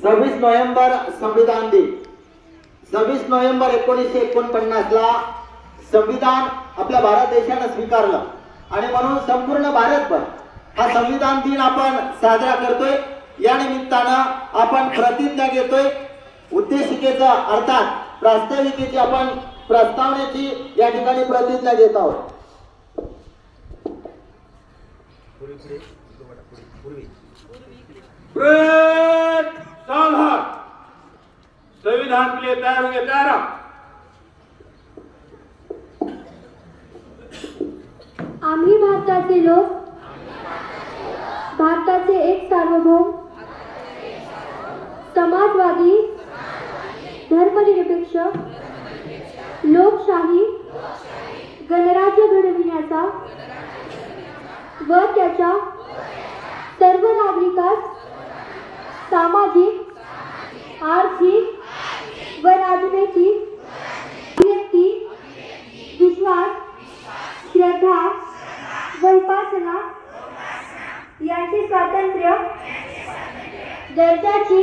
26 November संविधान दिन. 26 November 1949 ला संविधान आपल्या भारत देशाने स्वीकारलं आणि म्हणून संपूर्ण भारतभर हा संविधान दिन आपण साजरा करतोय. या निमित्तानं आपण प्रतिज्ञा घेतोय. उद्देशिकेचा अर्थात प्रास्ताविकेची आपण प्रस्तावनेची या ठिकाणी प्रतिज्ञा घेत आहोत. संविधान के लिए तैयार होंगे? तैयार. आम्ही भारताचे लोक, भारताचे एक सार्वभौम, समाजवादी, धर्मनिरपेक्ष, लोकशाही गणराज्य घडविण्याचा व त्याच्या सर्व नागरिकांस सामाजिक, आर्थिक व राजनैतिक व्यक्ती, विश्वास, श्रद्धा व उपासना यांचे स्वातंत्र्य, दर्जाची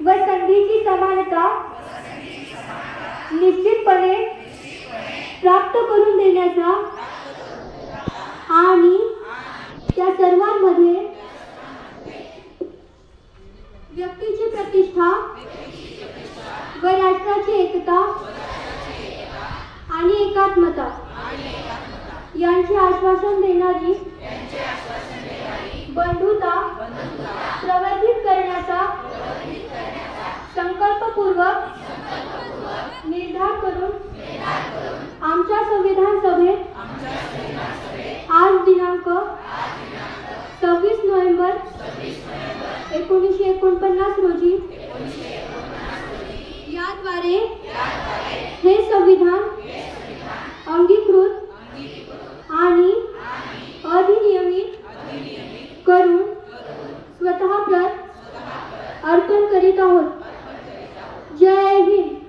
व संधीची समानता निश्चितपणे प्राप्त करून देण्याचा आणि त्या सर्वांमध्ये व्यक्तीची प्रतिष्ठा व राष्ट्राची एकता आणि एकात्मता यांचे आश्वासन देणारी बंधुता प्रवर्धित करण्याचा संकल्पपूर्वक निर्धार करून आमच्या संविधान सभेत आज दिनांक 26 नोव्हेंबर 1949 रोजी याद्वारे हे संविधान अंगीकृत आणि अधिनियमित करून स्वतः प्रत अर्पण करीत आहोत. जय हिंद.